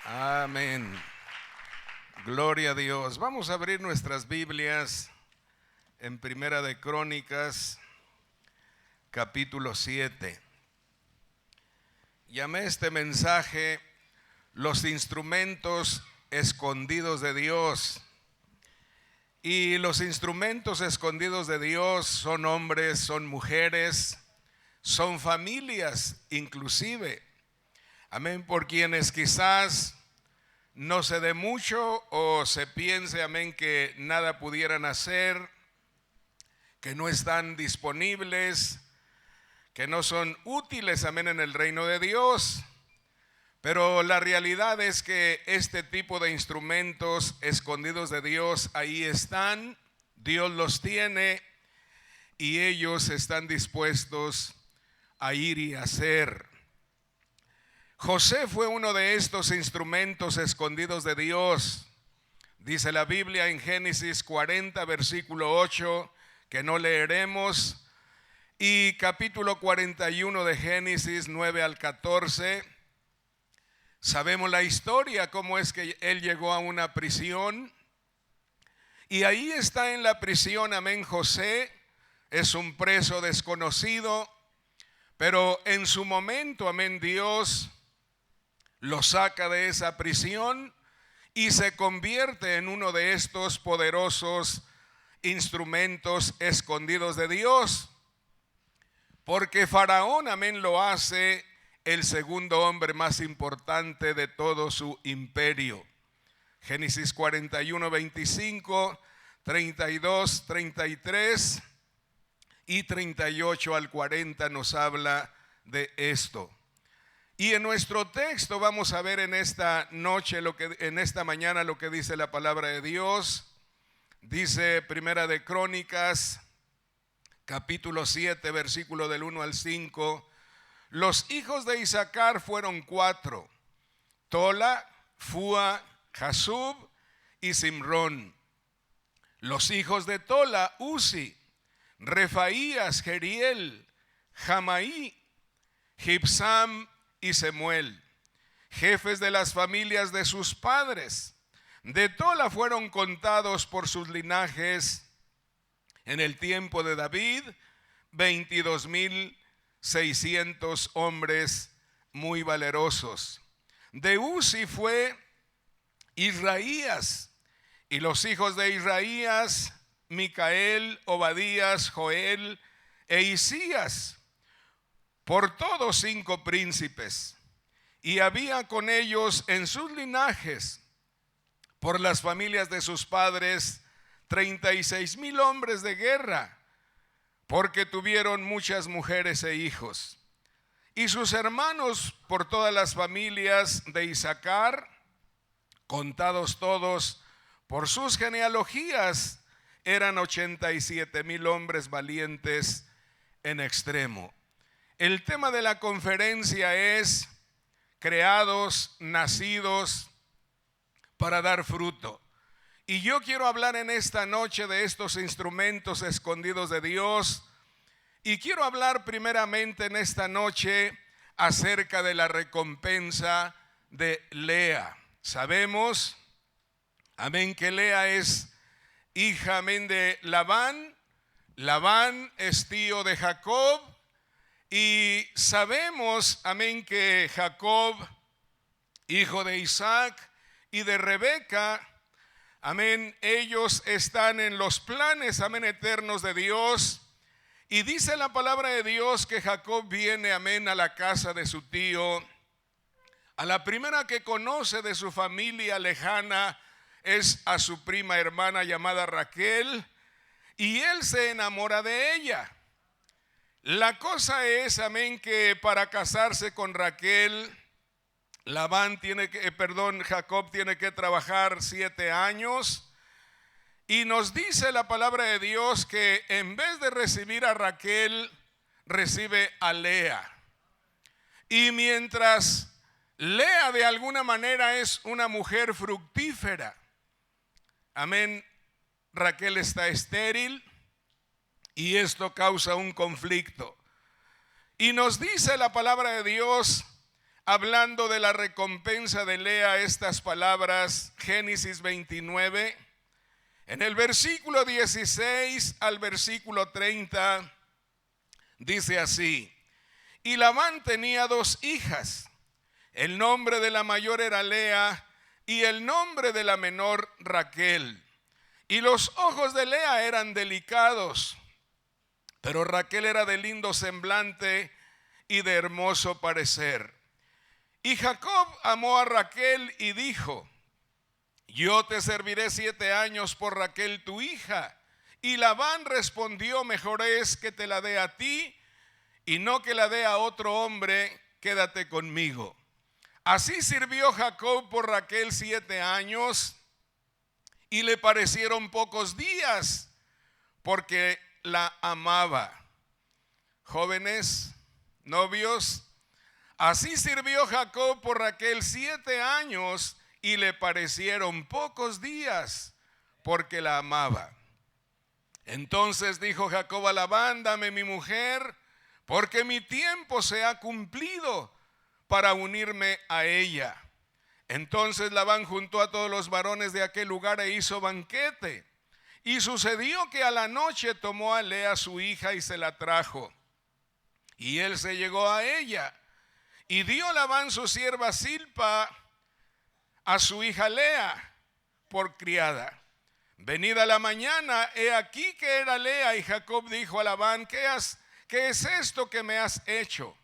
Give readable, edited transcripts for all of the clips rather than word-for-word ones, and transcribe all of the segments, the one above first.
Amén. Gloria a Dios. Vamos a abrir nuestras Biblias en Primera de Crónicas, capítulo 7. Llamé este mensaje los instrumentos escondidos de Dios. Y los instrumentos escondidos de Dios son hombres, son mujeres, son familias inclusive. Amén, por quienes quizás no se dé mucho o se piense, amén, que nada pudieran hacer, que no están disponibles, que no son útiles, amén, en el reino de Dios. Pero la realidad es que este tipo de instrumentos escondidos de Dios ahí están, Dios los tiene y ellos están dispuestos a ir y hacer. José fue uno de estos instrumentos escondidos de Dios. Dice la Biblia en Génesis 40, versículo 8, que no leeremos, y capítulo 41 de Génesis 9 al 14. Sabemos la historia, cómo es que él llegó a una prisión. Y ahí está en la prisión, amén, José. Es un preso desconocido, pero en su momento, amén, Dios lo saca de esa prisión y se convierte en uno de estos poderosos instrumentos escondidos de Dios. Porque Faraón, amén, lo hace el segundo hombre más importante de todo su imperio. Génesis 41, 25, 32, 33 y 38 al 40 nos habla de esto. Y en nuestro texto vamos a ver en esta noche, en esta mañana, lo que dice la palabra de Dios. Dice Primera de Crónicas, capítulo 7, versículo del 1 al 5. Los hijos de Isaacar fueron 4: Tola, Fúa, Jasub y Simrón. Los hijos de Tola, Uzi, Refaías, Jeriel, Jamaí, Gibsam y Semuel, jefes de las familias de sus padres. De Tola fueron contados por sus linajes en el tiempo de David 22,600 hombres muy valerosos. De Uzi fue Israías, y los hijos de Israías, Micael, Obadías, Joel e Isías, por todos 5 príncipes. Y había con ellos en sus linajes, por las familias de sus padres, 36,000 hombres de guerra, porque tuvieron muchas mujeres e hijos. Y sus hermanos por todas las familias de Isaacar, contados todos por sus genealogías, eran 87,000 hombres valientes en extremo. El tema de la conferencia es creados, nacidos para dar fruto. Y yo quiero hablar en esta noche de estos instrumentos escondidos de Dios. Y quiero hablar primeramente en esta noche acerca de la recompensa de Lea. Sabemos, amén, que Lea es hija, amén, de Labán. Labán es tío de Jacob. Y sabemos, amén, que Jacob, hijo de Isaac y de Rebeca, amén, ellos están en los planes, amén, eternos de Dios. Y dice la palabra de Dios que Jacob viene, amén, a la casa de su tío. A la primera que conoce de su familia lejana es a su prima hermana llamada Raquel, y él se enamora de ella. La cosa es, amén, que para casarse con Raquel, Jacob tiene que trabajar 7 años. Y nos dice la palabra de Dios que en vez de recibir a Raquel, recibe a Lea. Y mientras Lea de alguna manera es una mujer fructífera, amén, Raquel está estéril. Y esto causa un conflicto. Y nos dice la palabra de Dios hablando de la recompensa de Lea, estas palabras, Génesis 29, en el versículo 16 al versículo 30, dice así: y Labán tenía 2 hijas, el nombre de la mayor era Lea y el nombre de la menor Raquel. Y los ojos de Lea eran delicados, pero Raquel era de lindo semblante y de hermoso parecer. Y Jacob amó a Raquel y dijo: yo te serviré 7 años por Raquel tu hija. Y Labán respondió: mejor es que te la dé a ti y no que la dé a otro hombre, quédate conmigo. Así sirvió Jacob por Raquel 7 años y le parecieron pocos días porque la amaba. Jóvenes, novios, así sirvió Jacob por Raquel 7 años y le parecieron pocos días porque la amaba. Entonces dijo Jacob a Labán: dame mi mujer, porque mi tiempo se ha cumplido para unirme a ella. Entonces Labán juntó a todos los varones de aquel lugar e hizo banquete. Y sucedió que a la noche tomó a Lea su hija y se la trajo. Y él se llegó a ella. Y dio Labán su sierva Zilpa a su hija Lea por criada. Venida la mañana, he aquí que era Lea, y Jacob dijo a Labán: ¿qué es esto que me has hecho?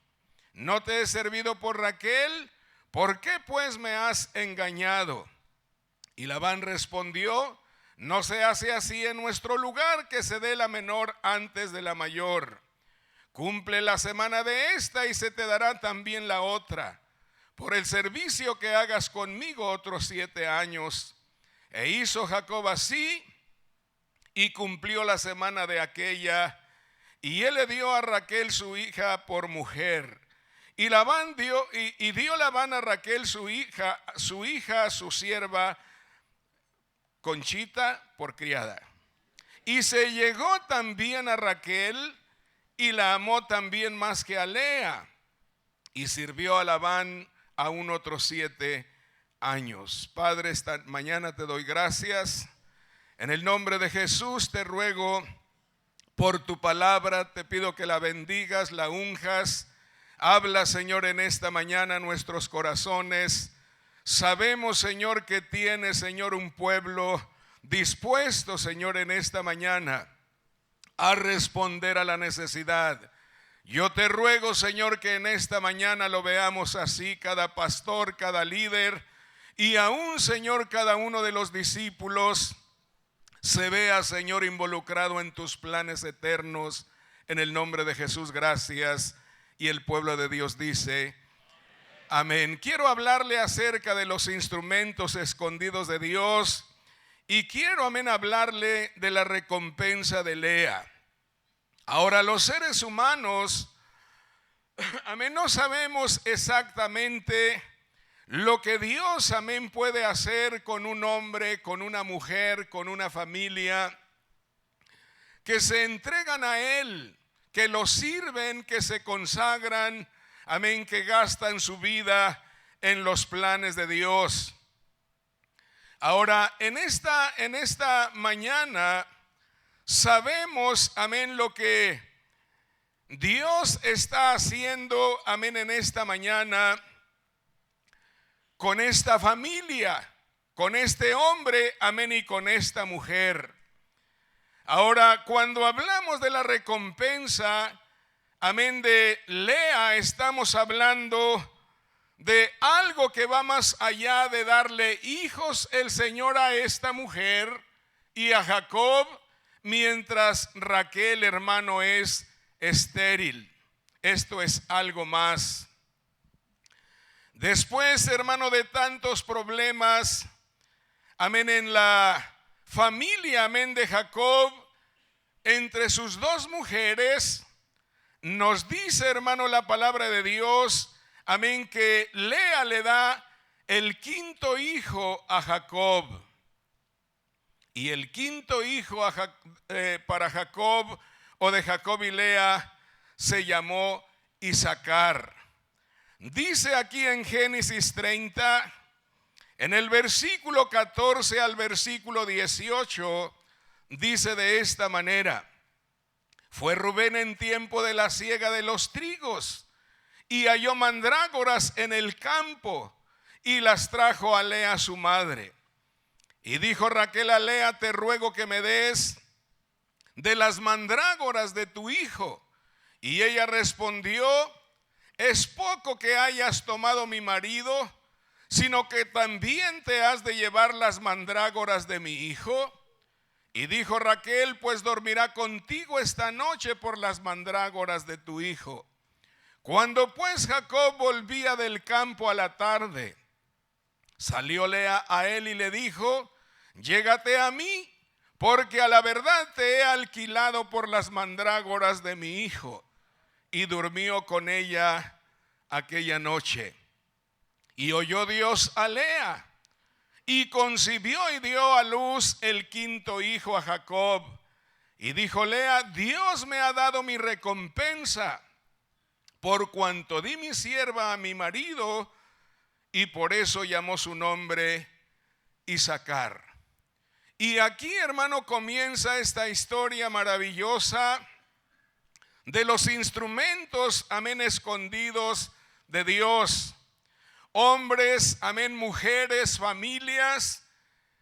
¿No te he servido por Raquel? ¿Por qué pues me has engañado? Y Labán respondió: no se hace así en nuestro lugar, que se dé la menor antes de la mayor. Cumple la semana de esta y se te dará también la otra, por el servicio que hagas conmigo otros 7 años. E hizo Jacob así y cumplió la semana de aquella, y él le dio a Raquel su hija por mujer. Y dio Labán a Raquel su hija, su sierva Conchita por criada. Y se llegó también a Raquel y la amó también más que a Lea. Y sirvió a Labán aún otros 7 años. Padre, esta mañana te doy gracias. En el nombre de Jesús te ruego por tu palabra, te pido que la bendigas, la unjas. Habla, Señor, en esta mañana a nuestros corazones. Sabemos, Señor, que tienes, Señor, un pueblo dispuesto, Señor, en esta mañana a responder a la necesidad. Yo te ruego, Señor, que en esta mañana lo veamos así, cada pastor, cada líder y aún, Señor, cada uno de los discípulos se vea, Señor, involucrado en tus planes eternos. En el nombre de Jesús, gracias. Y el pueblo de Dios dice: amén. Quiero hablarle acerca de los instrumentos escondidos de Dios y quiero, amén, hablarle de la recompensa de Lea. Ahora, los seres humanos, amén, no sabemos exactamente lo que Dios, amén, puede hacer con un hombre, con una mujer, con una familia que se entregan a Él, que lo sirven, que se consagran, amén, que gastan su vida en los planes de Dios. Ahora, en esta mañana sabemos, amén, lo que Dios está haciendo, amén, en esta mañana con esta familia, con este hombre, amén, y con esta mujer. Ahora, cuando hablamos de la recompensa, amén, de Lea, estamos hablando de algo que va más allá de darle hijos el Señor a esta mujer y a Jacob, mientras Raquel, hermano, es estéril. Esto es algo más. Después, hermano, de tantos problemas, amén, en la familia, amén, de Jacob, entre sus 2 mujeres, nos dice, hermano, la palabra de Dios, amén, que Lea le da el 5.º hijo a Jacob. Y el 5.º hijo para Jacob, o de Jacob y Lea, se llamó Isaacar. Dice aquí en Génesis 30, en el versículo 14 al versículo 18, dice de esta manera: fue Rubén en tiempo de la siega de los trigos, y halló mandrágoras en el campo, y las trajo a Lea su madre. Y dijo Raquel a Lea: te ruego que me des de las mandrágoras de tu hijo. Y ella respondió: es poco que hayas tomado mi marido, sino que también te has de llevar las mandrágoras de mi hijo. Y dijo Raquel: pues dormirá contigo esta noche por las mandrágoras de tu hijo. Cuando pues Jacob volvía del campo a la tarde, salió Lea a él y le dijo: llégate a mí, porque a la verdad te he alquilado por las mandrágoras de mi hijo. Y durmió con ella aquella noche. Y oyó Dios a Lea, y concibió y dio a luz el quinto hijo a Jacob. Y dijo Lea: Dios me ha dado mi recompensa, por cuanto di mi sierva a mi marido. Y por eso llamó su nombre Isacar. Y aquí, hermano, comienza esta historia maravillosa de los instrumentos, amén, escondidos de Dios. Hombres, amén, mujeres, familias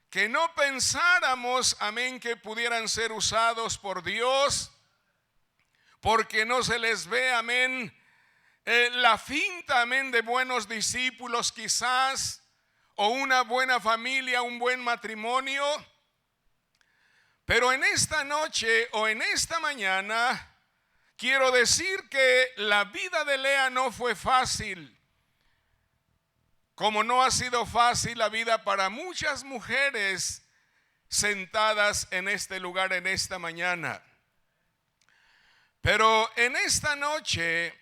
que no pensáramos, amén, que pudieran ser usados por Dios, porque no se les ve, amén, la finta, amén, de buenos discípulos quizás, o una buena familia, un buen matrimonio. Pero en esta noche o en esta mañana quiero decir que la vida de Lea no fue fácil, como no ha sido fácil la vida para muchas mujeres sentadas en este lugar en esta mañana. Pero en esta noche,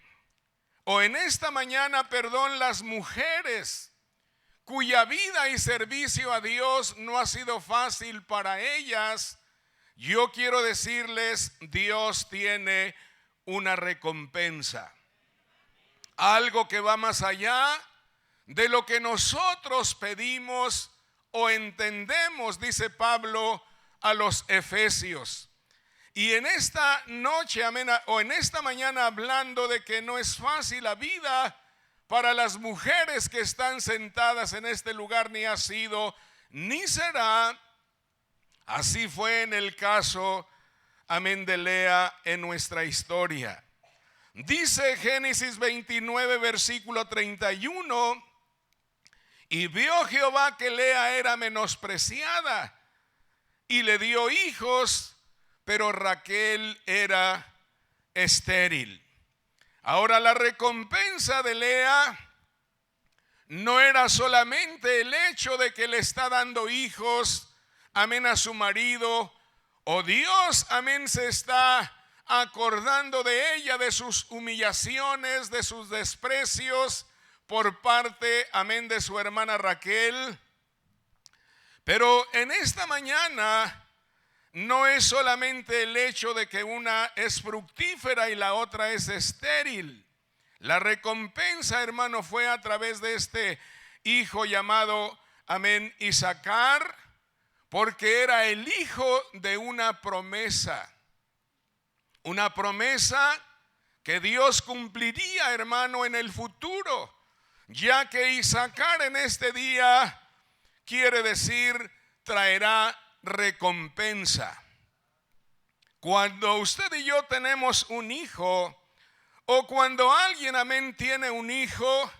o en esta mañana, perdón, las mujeres cuya vida y servicio a Dios no ha sido fácil para ellas, yo quiero decirles: Dios tiene una recompensa, algo que va más allá de lo que nosotros pedimos o entendemos, dice Pablo a los Efesios. Y en esta noche, amén, o en esta mañana, hablando de que no es fácil la vida para las mujeres que están sentadas en este lugar, ni ha sido, ni será. Así fue en el caso, amén, de Lea en nuestra historia. Dice Génesis 29, versículo 31: y vio Jehová que Lea era menospreciada, y le dio hijos, pero Raquel era estéril. Ahora, la recompensa de Lea no era solamente el hecho de que le está dando hijos, amén, a su marido, o Dios, amén, se está acordando de ella, de sus humillaciones, de sus desprecios por parte, amén, de su hermana Raquel. Pero en esta mañana no es solamente el hecho de que una es fructífera y la otra es estéril. La recompensa, hermano, fue a través de este hijo llamado, amén, Isacar, porque era el hijo de una promesa que Dios cumpliría, hermano, en el futuro, ya que Isacar en este día quiere decir traerá recompensa. Cuando usted y yo tenemos un hijo, o cuando alguien, amén, tiene un hijo,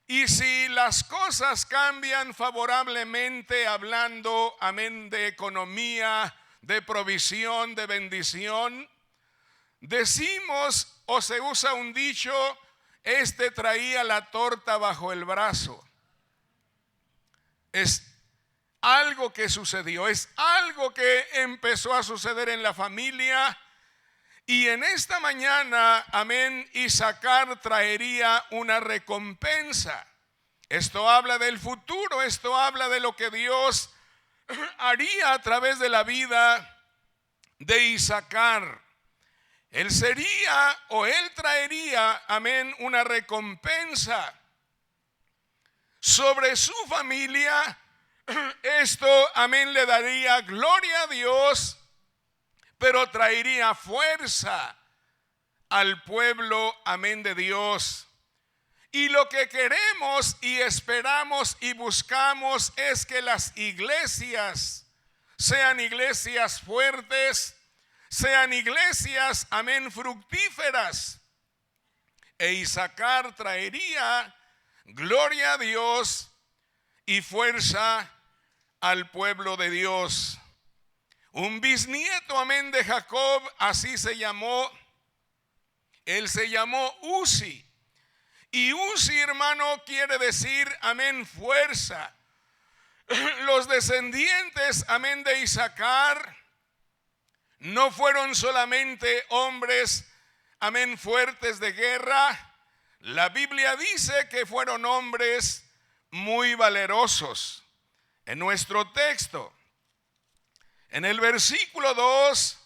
y si las cosas cambian favorablemente, hablando, amén, de economía, de provisión, de bendición, decimos, o se usa un dicho: este traía la torta bajo el brazo. Es algo que sucedió, es algo que empezó a suceder en la familia. Y en esta mañana, amén, Isacar traería una recompensa. Esto habla del futuro, esto habla de lo que Dios haría a través de la vida de Isacar. Él sería o él traería, amén, una recompensa sobre su familia. Esto, amén, le daría gloria a Dios, pero traería fuerza al pueblo, amén, de Dios. Y lo que queremos y esperamos y buscamos es que las iglesias sean iglesias fuertes, sean iglesias, amén, fructíferas. E Isaacar traería gloria a Dios y fuerza al pueblo de Dios. Un bisnieto, amén, de Jacob, así se llamó. Él se llamó Uzi. Y Uzi, hermano, quiere decir, amén, fuerza. Los descendientes, amén, de Isaacar no fueron solamente hombres, amén, fuertes de guerra. La Biblia dice que fueron hombres muy valerosos. En nuestro texto, en el versículo 2,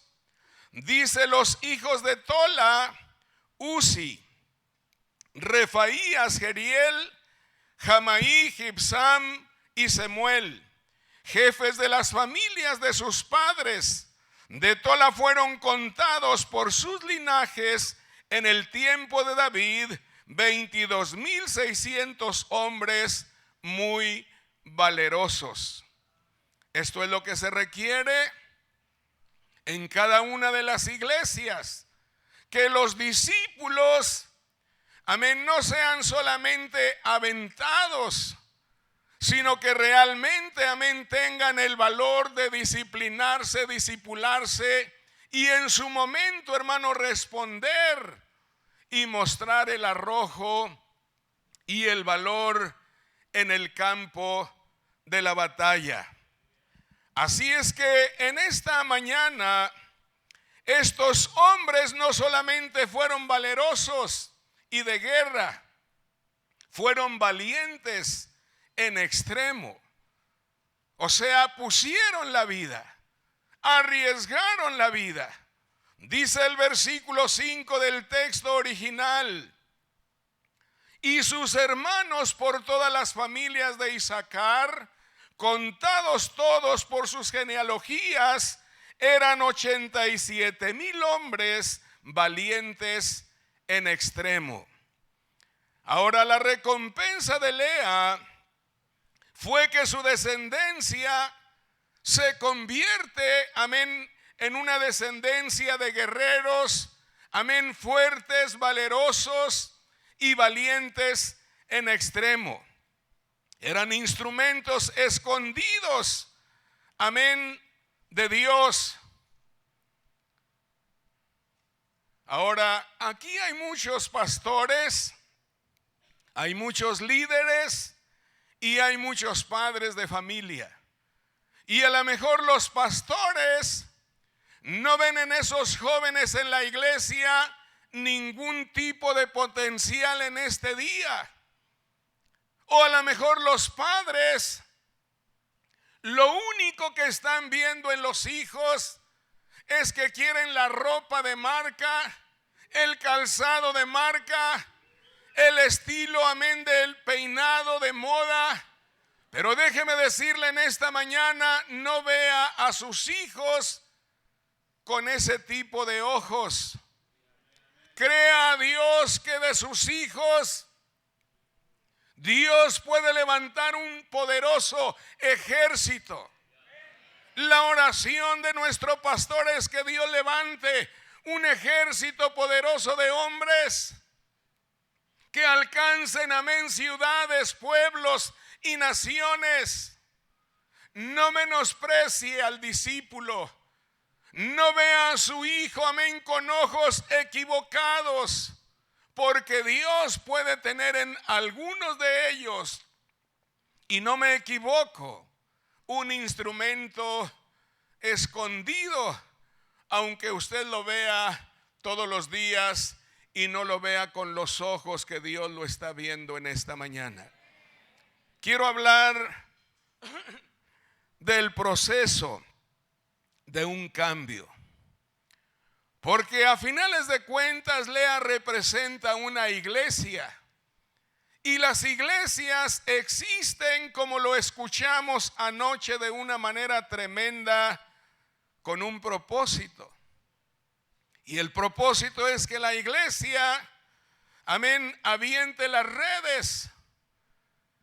dice: los hijos de Tola, Uzi, Refaías, Jeriel, Jamaí, Gibsam y Semuel, jefes de las familias de sus padres. De Tola fueron contados por sus linajes en el tiempo de David 22,600 hombres muy valerosos. Esto es lo que se requiere en cada una de las iglesias, que los discípulos, amén, no sean solamente aventados, sino que realmente, amén, tengan el valor de disciplinarse, discipularse y en su momento, hermano, responder y mostrar el arrojo y el valor en el campo de la batalla. Así es que en esta mañana estos hombres no solamente fueron valerosos y de guerra, fueron valientes en extremo. O sea, pusieron la vida, arriesgaron la vida. Dice el versículo 5 del texto original: y sus hermanos por todas las familias de Isaacar, contados todos por sus genealogías, eran 87,000 hombres valientes en extremo. Ahora, la recompensa de Lea fue que su descendencia se convierte, amén, en una descendencia de guerreros, amén, fuertes, valerosos y valientes en extremo. Eran instrumentos escondidos, amén, de Dios. Ahora, aquí hay muchos pastores, hay muchos líderes y hay muchos padres de familia. Y a lo mejor los pastores no ven en esos jóvenes en la iglesia ningún tipo de potencial en este día. O a lo mejor los padres, lo único que están viendo en los hijos es que quieren la ropa de marca, el calzado de marca, el estilo, amén, del peinado de moda. Pero déjeme decirle en esta mañana, no vea a sus hijos con ese tipo de ojos. Crea a Dios que de sus hijos Dios puede levantar un poderoso ejército. La oración de nuestro pastor es que Dios levante un ejército poderoso de hombres que alcancen, amén, ciudades, pueblos y naciones. No menosprecie al discípulo. No vea a su hijo, amén, con ojos equivocados, porque Dios puede tener en algunos de ellos, y no me equivoco, un instrumento escondido, aunque usted lo vea todos los días y no lo vea con los ojos que Dios lo está viendo en esta mañana. Quiero hablar del proceso de un cambio. Porque a finales de cuentas Lea representa una iglesia. Y las iglesias existen, como lo escuchamos anoche de una manera tremenda, con un propósito. Y el propósito es que la iglesia, amén, aviente las redes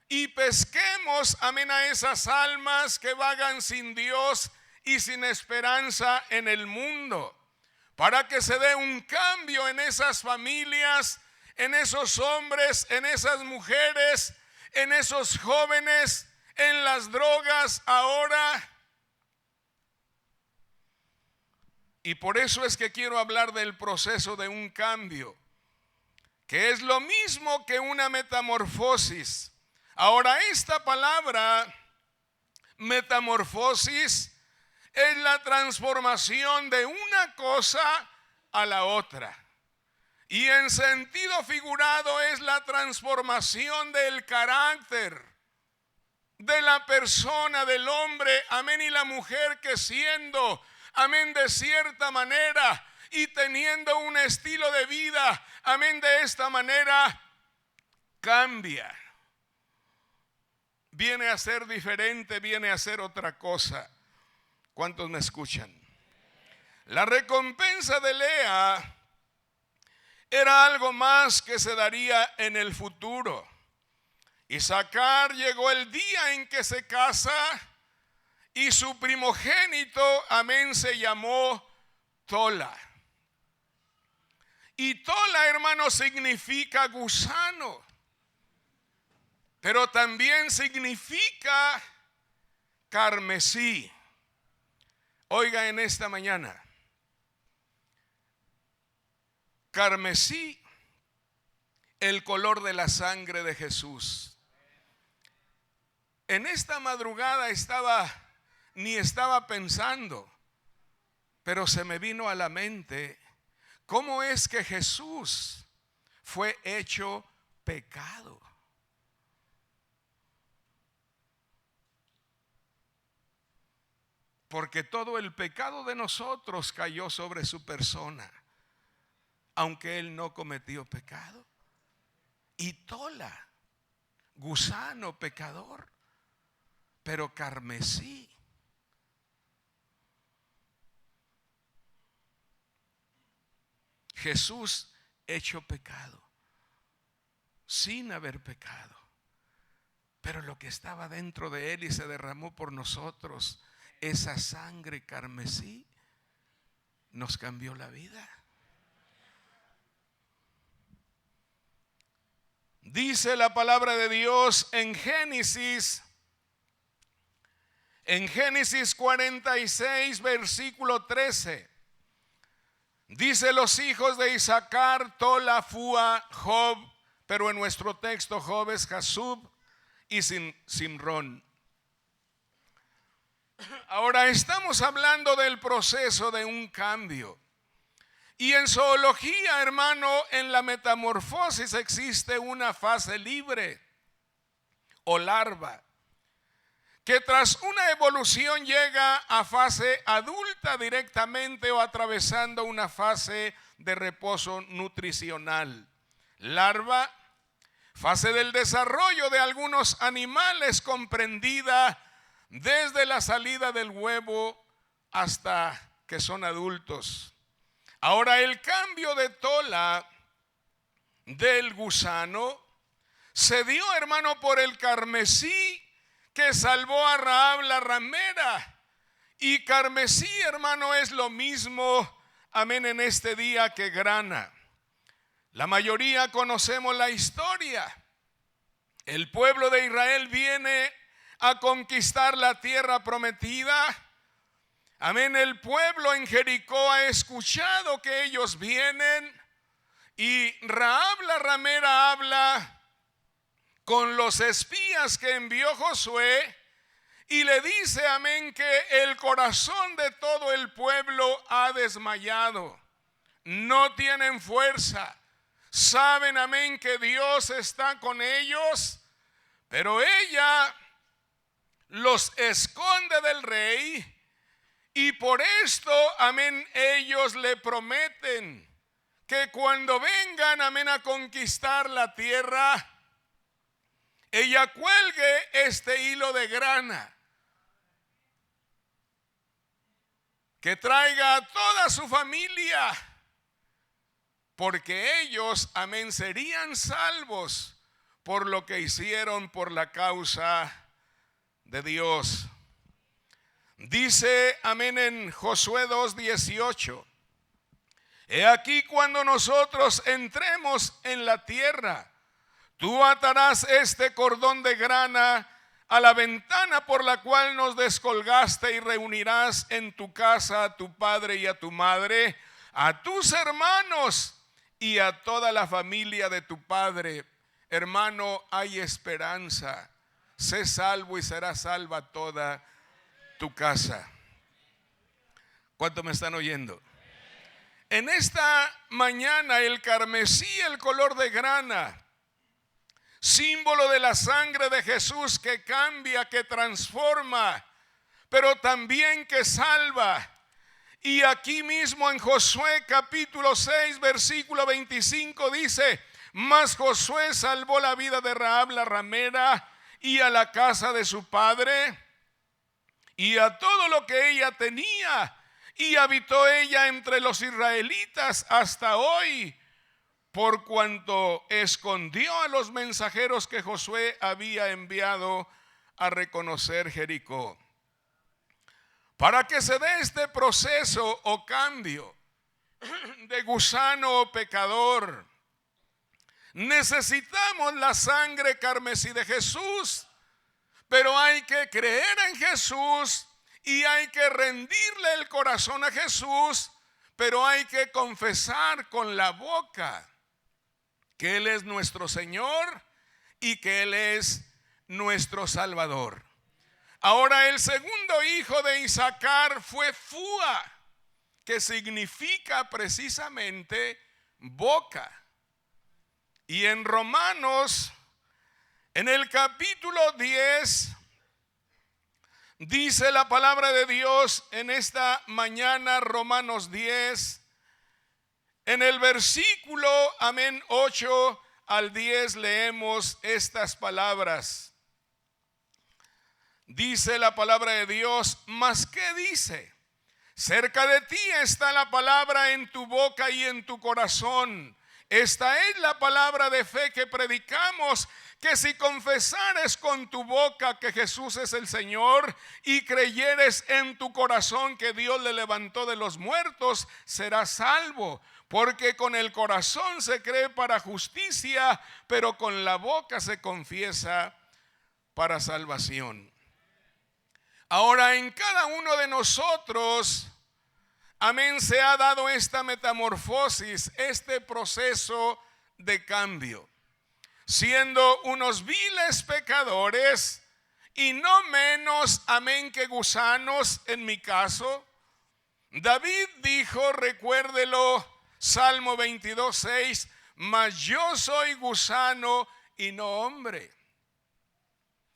y pesquemos, amén, a esas almas que vagan sin Dios y sin esperanza en el mundo, para que se dé un cambio en esas familias, en esos hombres, en esas mujeres, en esos jóvenes, en las drogas ahora. Y por eso es que quiero hablar del proceso de un cambio, que es lo mismo que una metamorfosis. Ahora, esta palabra metamorfosis es la transformación de una cosa a la otra. Y en sentido figurado es la transformación del carácter de la persona, del hombre, amén, y la mujer, que siendo, amén, de cierta manera y teniendo un estilo de vida, amén, de esta manera, cambia. Viene a ser diferente, viene a ser otra cosa. ¿Cuántos me escuchan? La recompensa de Lea era algo más que se daría en el futuro. Isaacar llegó el día en que se casa y su primogénito, amén, se llamó Tola. Y Tola, hermano, significa gusano, pero también significa carmesí. Oiga, en esta mañana, carmesí, el color de la sangre de Jesús. En esta madrugada ni estaba pensando, pero se me vino a la mente cómo es que Jesús fue hecho pecado. Porque todo el pecado de nosotros cayó sobre su persona, aunque él no cometió pecado. Y Tola, gusano, pecador, pero carmesí. Jesús hecho pecado, sin haber pecado, pero lo que estaba dentro de él y se derramó por nosotros, esa sangre carmesí, nos cambió la vida. Dice la palabra de Dios en Génesis 46, versículo 13. Dice: los hijos de Isaacar, Tola, Fúa, Job, pero en nuestro texto Job es Jasub y Simrón. Ahora estamos hablando del proceso de un cambio. Y en zoología, hermano, en la metamorfosis existe una fase libre o larva, que tras una evolución llega a fase adulta directamente o atravesando una fase de reposo nutricional. Larva, fase del desarrollo de algunos animales, comprendida desde la salida del huevo hasta que son adultos. Ahora, el cambio de Tola del gusano se dio, hermano, por el carmesí que salvó a Rahab la ramera. Y carmesí, hermano, es lo mismo, amén, en este día que grana. La mayoría conocemos la historia. El pueblo de Israel viene a conquistar la tierra prometida. Amén, el pueblo en Jericó ha escuchado que ellos vienen y Rahab la ramera habla con los espías que envió Josué y le dice, amén, que el corazón de todo el pueblo ha desmayado. No tienen fuerza. Saben, amén, que Dios está con ellos, pero ella los esconde del rey Y por esto, amén, ellos le prometen que cuando vengan, amén, a conquistar la tierra, ella cuelgue este hilo de grana, que traiga a toda su familia, porque ellos, amén, serían salvos por lo que hicieron por la causa de Dios. Dice, amén, en Josué 2:18: he aquí, cuando nosotros entremos en la tierra, tú atarás este cordón de grana a la ventana por la cual nos descolgaste, y reunirás en tu casa a tu padre y a tu madre, a tus hermanos y a toda la familia de tu padre. Hermano, hay esperanza. Sé salvo y será salva toda tu casa. ¿Cuánto me están oyendo? En esta mañana el carmesí, el color de grana, símbolo de la sangre de Jesús que cambia, que transforma, pero también que salva. Y aquí mismo en Josué capítulo 6 versículo 25 dice: mas Josué salvó la vida de Rahab la ramera y a la casa de su padre y a todo lo que ella tenía, y habitó ella entre los israelitas hasta hoy, por cuanto escondió a los mensajeros que Josué había enviado a reconocer Jericó. Para que se dé este proceso o cambio de gusano o pecador, necesitamos la sangre carmesí de Jesús, pero hay que creer en Jesús y hay que rendirle el corazón a Jesús, pero hay que confesar con la boca que Él es nuestro Señor y que Él es nuestro Salvador. Ahora, el segundo hijo de Isacar fue Fúa, que significa precisamente boca. Y en Romanos, en el capítulo 10, dice la palabra de Dios en esta mañana, Romanos 10, en el versículo, amén, 8 al 10 leemos estas palabras. Dice la palabra de Dios: mas ¿qué dice? Cerca de ti está la palabra, en tu boca y en tu corazón. Esta es la palabra de fe que predicamos, que si confesares con tu boca que Jesús es el Señor y creyeres en tu corazón que Dios le levantó de los muertos, serás salvo. Porque con el corazón se cree para justicia, pero con la boca se confiesa para salvación. Ahora, en cada uno de nosotros, amén, se ha dado esta metamorfosis, este proceso de cambio. Siendo unos viles pecadores y no menos, amén, que gusanos en mi caso. David dijo, recuérdelo, Salmo 22:6: mas yo soy gusano y no hombre.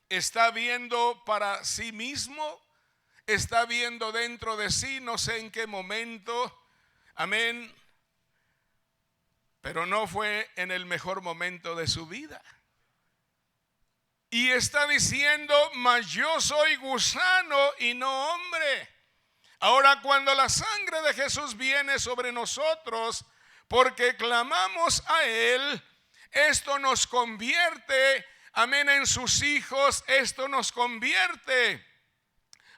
Está viendo para sí mismo, está viendo dentro de sí, no sé en qué momento, amén, pero no fue en el mejor momento de su vida. Y está diciendo: mas yo soy gusano y no hombre. Ahora, cuando la sangre de Jesús viene sobre nosotros, porque clamamos a Él, esto nos convierte, amén, en sus hijos. Esto nos convierte,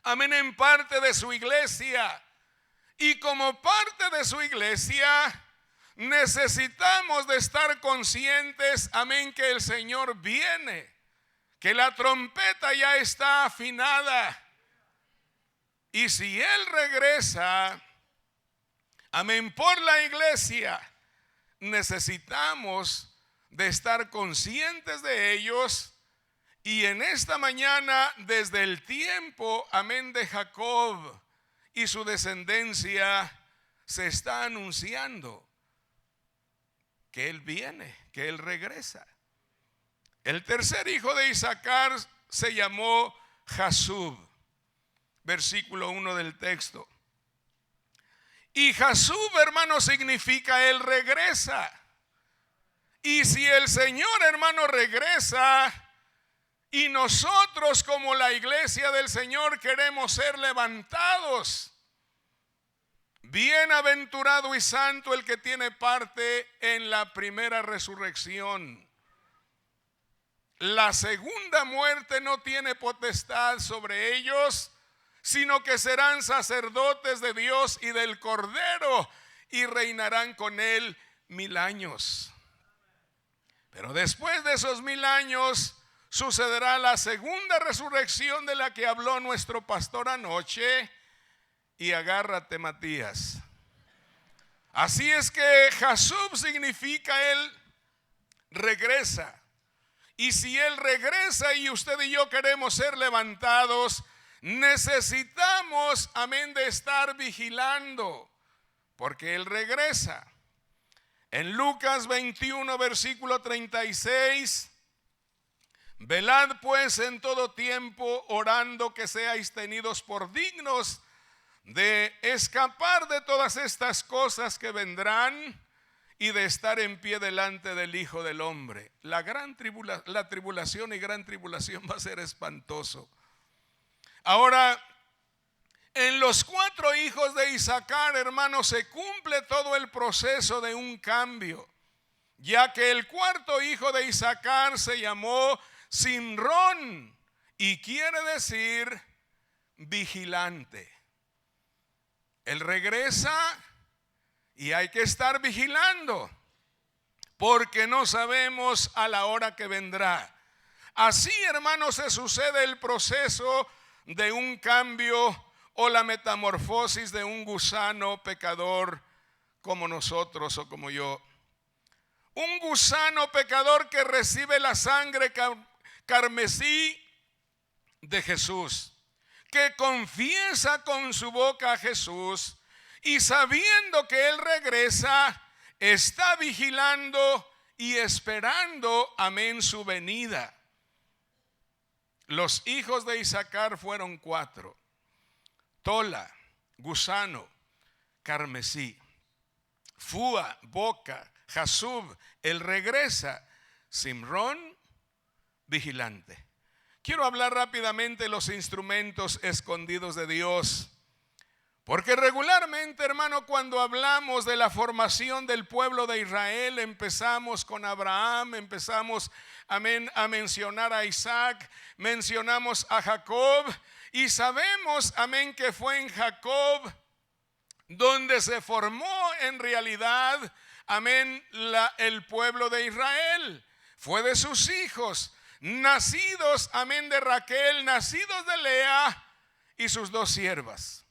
amén, en parte de su iglesia. Y como parte de su iglesia, necesitamos de estar conscientes, amén, que el Señor viene, que la trompeta ya está afinada. Y si Él regresa, amén, por la iglesia, necesitamos de estar conscientes de ellos. Y en esta mañana, desde el tiempo, amén, de Jacob y su descendencia, se está anunciando que Él viene, que Él regresa. El tercer hijo de Isacar se llamó Jasub. versículo 1 del texto. Y Jasub, hermano, significa Él regresa. Y si el Señor, hermano, regresa y nosotros como la iglesia del Señor queremos ser levantados, bienaventurado y santo el que tiene parte en la primera resurrección. La segunda muerte no tiene potestad sobre ellos, sino que serán sacerdotes de Dios y del Cordero y reinarán con Él 1000 años. Pero después de esos 1000 años sucederá la segunda resurrección de la que habló nuestro pastor anoche. Y agárrate, Matías. Así es que Jasub significa Él regresa. Y si Él regresa y usted y yo queremos ser levantados, necesitamos, amén, de estar vigilando, porque Él regresa. En Lucas 21, versículo 36, velad pues en todo tiempo, orando que seáis tenidos por dignos de escapar de todas estas cosas que vendrán y de estar en pie delante del Hijo del Hombre. La tribulación y gran tribulación va a ser espantoso. Ahora, en los 4 hijos de Isaacar, hermanos, se cumple todo el proceso de un cambio, ya que el 4.º hijo de Isaacar se llamó Simrón y quiere decir vigilante. Él regresa y hay que estar vigilando, porque no sabemos a la hora que vendrá. Así, hermanos, se sucede el proceso de un cambio o la metamorfosis de un gusano pecador como nosotros o como yo. Un gusano pecador que recibe la sangre carmesí de Jesús, que confiesa con su boca a Jesús y sabiendo que Él regresa, está vigilando y esperando, amén, su venida. Los hijos de Isaacar fueron 4: Tola, gusano, carmesí; Fúa, boca; Jasub, él regresa; Simrón, vigilante. Quiero hablar rápidamente de los instrumentos escondidos de Dios, porque regularmente, hermano, cuando hablamos de la formación del pueblo de Israel, empezamos con Abraham, empezamos, amén, a mencionar a Isaac, mencionamos a Jacob, y sabemos, amén, que fue en Jacob donde se formó en realidad, amén, el pueblo de Israel. Fue de sus hijos, nacidos, amén, de Raquel, nacidos de Lea y sus 2 siervas.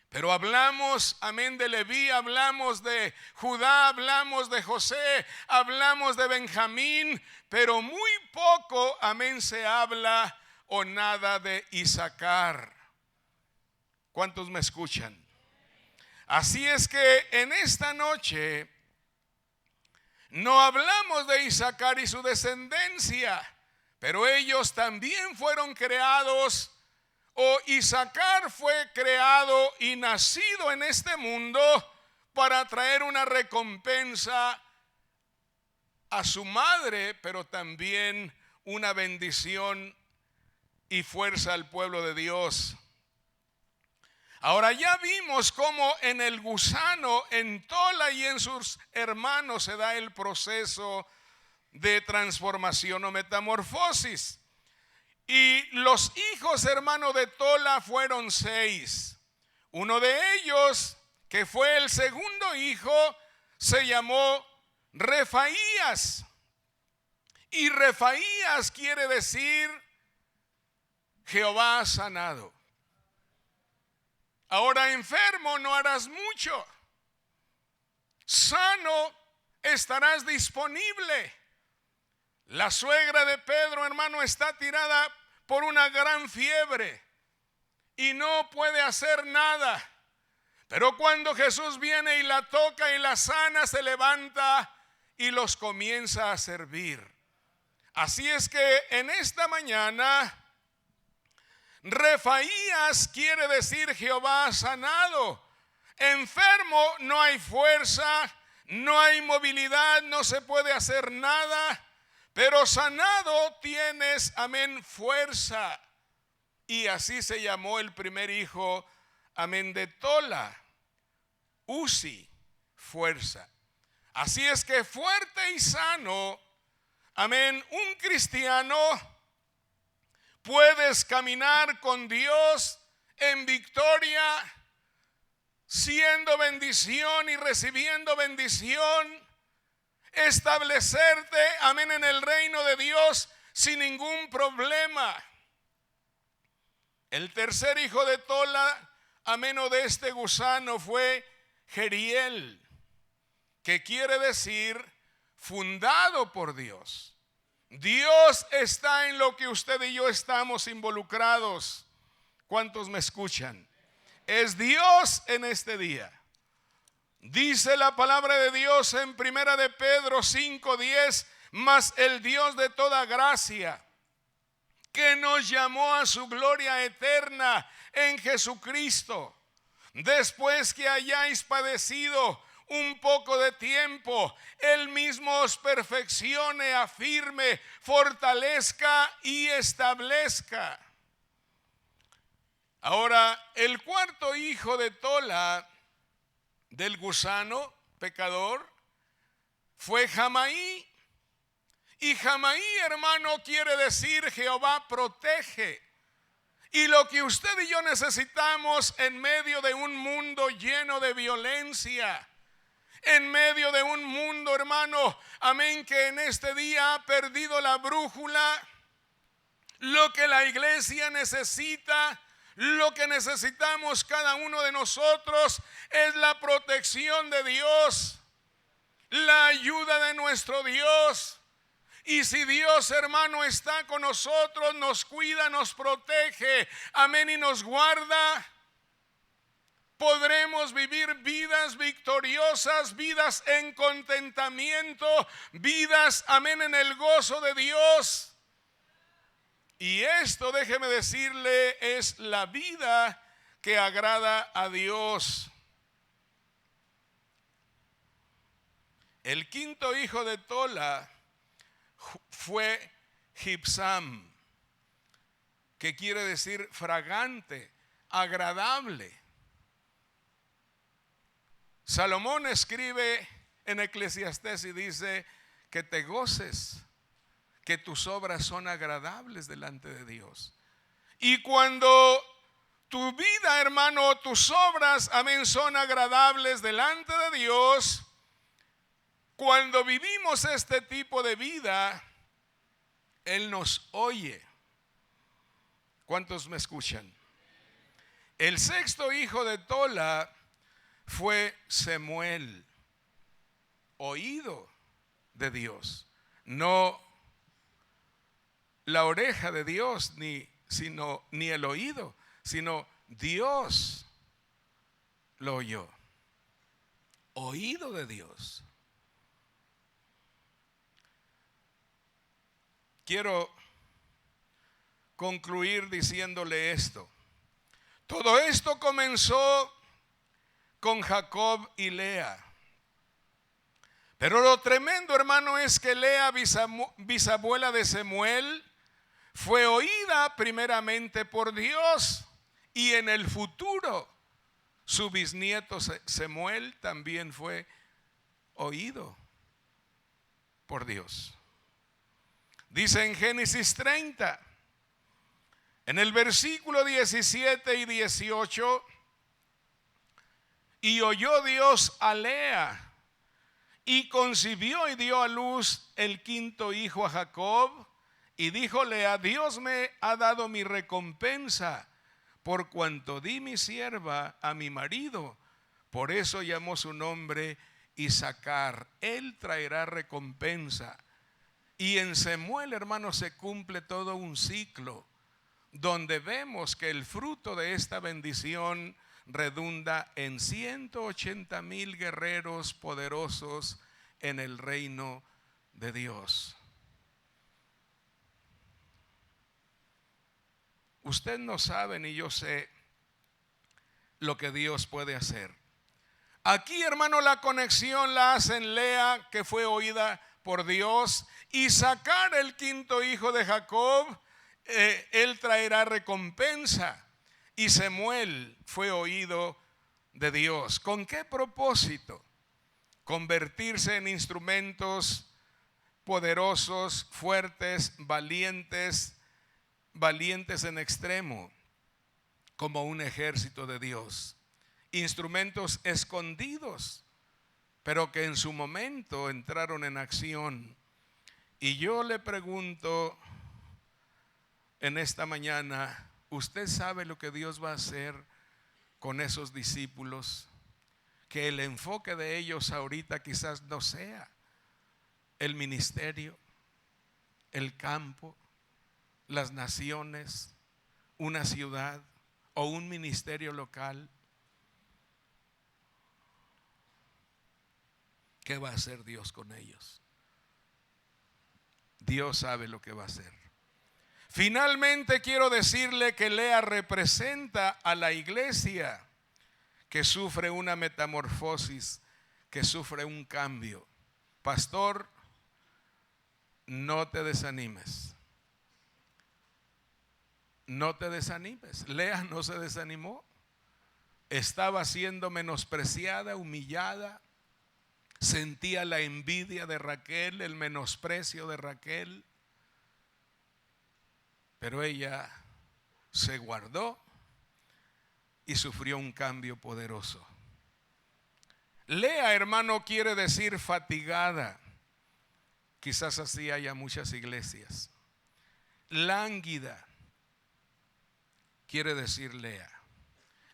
Pero hablamos, amén, de Leví, hablamos de Judá, hablamos de José, hablamos de Benjamín, pero muy poco, amén, se habla o nada de Isaacar. ¿Cuántos me escuchan? Así es que en esta noche no hablamos de Isaacar y su descendencia, pero ellos también fueron creados, o Isaacar fue creado y nacido en este mundo para traer una recompensa a su madre, pero también una bendición y fuerza al pueblo de Dios. Ahora ya vimos cómo en el gusano, en Tola y en sus hermanos se da el proceso de transformación o metamorfosis. Y los hijos, hermanos, de Tola fueron 6. Uno de ellos, que fue el segundo hijo, se llamó Refaías. Y Refaías quiere decir Jehová ha sanado. Ahora, enfermo no harás mucho, sano estarás disponible. La suegra de Pedro, hermano, está tirada por una gran fiebre y no puede hacer nada. Pero cuando Jesús viene y la toca y la sana, se levanta y los comienza a servir. Así es que en esta mañana Refaías quiere decir Jehová ha sanado. Enfermo, no hay fuerza, no hay movilidad, no se puede hacer nada, pero sanado tienes, amén, fuerza. Y así se llamó el primer hijo, amén, de Tola, Uzi, fuerza. Así es que fuerte y sano, amén, un cristiano, puedes caminar con Dios en victoria, siendo bendición y recibiendo bendición, establecerte, amén, en el reino de Dios sin ningún problema. El tercer hijo de Tola, amén, o de este gusano, fue Jeriel, que quiere decir fundado por Dios. Dios está en lo que usted y yo estamos involucrados. ¿Cuántos me escuchan? Es Dios en este día. Dice la palabra de Dios en primera de Pedro 5:10, mas el Dios de toda gracia, que nos llamó a su gloria eterna en Jesucristo, después que hayáis padecido un poco de tiempo, Él mismo os perfeccione, afirme, fortalezca y establezca. Ahora, el cuarto hijo de Tola, del gusano pecador, fue Jamaí. Y Jamaí, hermano, quiere decir Jehová protege. Y lo que usted y yo necesitamos en medio de un mundo lleno de violencia, en medio de un mundo, hermano, amén, que en este día ha perdido la brújula, lo que la iglesia necesita, lo que necesitamos cada uno de nosotros es la protección de Dios, la ayuda de nuestro Dios. Y si Dios, hermano, está con nosotros, nos cuida, nos protege, amén, y nos guarda, podremos vivir vidas victoriosas, vidas en contentamiento, vidas, amén, en el gozo de Dios. Y esto, déjeme decirle, es la vida que agrada a Dios. El quinto hijo de Tola fue Jibsam, que quiere decir fragante, agradable. Salomón escribe en Eclesiastés y dice que te goces, que tus obras son agradables delante de Dios. Y cuando tu vida, hermano, tus obras, amén, son agradables delante de Dios, cuando vivimos este tipo de vida, Él nos oye. ¿Cuántos me escuchan? El sexto hijo de Tola fue Semuel, oído de Dios, no la oreja de Dios, ni el oído, sino Dios lo oyó. Oído de Dios. Quiero concluir diciéndole esto. Todo esto comenzó con Jacob y Lea. Pero lo tremendo, hermano, es que Lea, bisabuela de Semuel, fue oída primeramente por Dios, y en el futuro su bisnieto Semuel también fue oído por Dios. Dice en Génesis 30, en el versículo 17 y 18, y oyó Dios a Lea, y concibió y dio a luz el quinto hijo a Jacob. Y dijo Lea: Dios me ha dado mi recompensa, por cuanto di mi sierva a mi marido. Por eso llamó su nombre Isacar. Él traerá recompensa. Y en Semuel, hermano, se cumple todo un ciclo, donde vemos que el fruto de esta bendición redunda en 180,000 guerreros poderosos en el reino de Dios. Usted no sabe ni yo sé lo que Dios puede hacer. Aquí, hermano, la conexión la hacen Lea, que fue oída por Dios, y sacar el quinto hijo de Jacob, él traerá recompensa. Y Semuel fue oído de Dios. ¿Con qué propósito? Convertirse en instrumentos poderosos, fuertes, valientes en extremo, como un ejército de Dios. Instrumentos escondidos, pero que en su momento entraron en acción. Y yo le pregunto en esta mañana, ¿usted sabe lo que Dios va a hacer con esos discípulos? Que el enfoque de ellos ahorita quizás no sea el ministerio, el campo, las naciones, una ciudad o un ministerio local. ¿Qué va a hacer Dios con ellos? Dios sabe lo que va a hacer. Finalmente quiero decirle que Lea representa a la iglesia que sufre una metamorfosis, que sufre un cambio. Pastor, no te desanimes. No te desanimes. Lea no se desanimó. Estaba siendo menospreciada, humillada. Sentía la envidia de Raquel, el menosprecio de Raquel. Pero ella se guardó y sufrió un cambio poderoso. Lea, hermano, quiere decir fatigada. Quizás así haya muchas iglesias. Lánguida quiere decir Lea.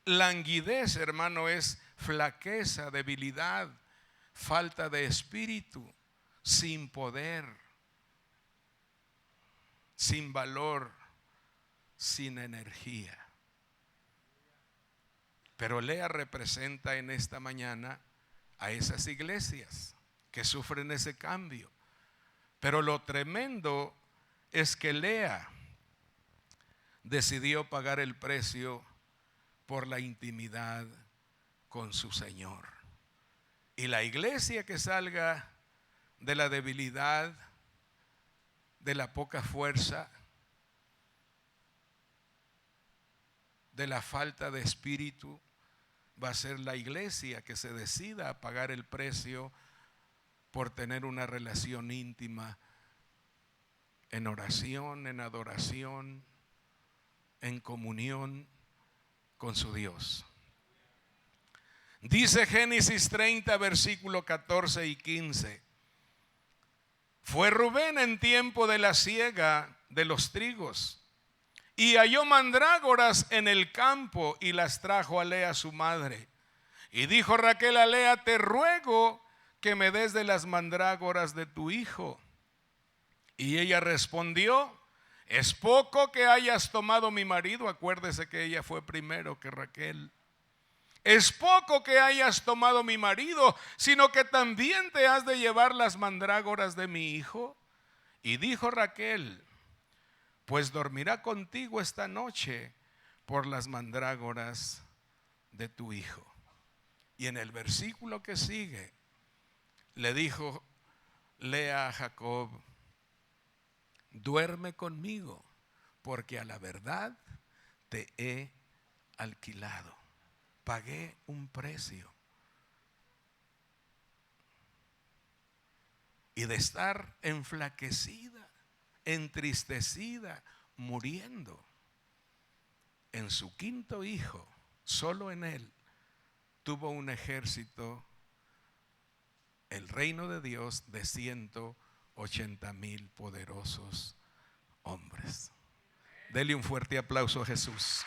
Languidez, hermano, es flaqueza, debilidad, falta de espíritu, sin poder, sin valor, sin energía. Pero Lea representa en esta mañana a esas iglesias que sufren ese cambio. Pero lo tremendo es que Lea decidió pagar el precio por la intimidad con su Señor. Y la iglesia que salga de la debilidad, de la poca fuerza, de la falta de espíritu, va a ser la iglesia que se decida a pagar el precio por tener una relación íntima en oración, en adoración, en comunión con su Dios. Dice Génesis 30, versículo 14 y 15. Fue Rubén en tiempo de la siega de los trigos, y halló mandrágoras en el campo, y las trajo a Lea su madre. Y dijo Raquel a Lea: te ruego que me des de las mandrágoras de tu hijo. Y ella respondió: es poco que hayas tomado mi marido. Acuérdese que ella fue primero que Raquel. Es poco que hayas tomado mi marido, sino que también te has de llevar las mandrágoras de mi hijo. Y dijo Raquel: pues dormirá contigo esta noche por las mandrágoras de tu hijo. Y en el versículo que sigue, le dijo Lea a Jacob: duerme conmigo, porque a la verdad te he alquilado. Pagué un precio. Y de estar enflaquecida, entristecida, muriendo, en su quinto hijo, solo en él, tuvo un ejército, el reino de Dios, de 180,000 poderosos hombres. Dele un fuerte aplauso a Jesús.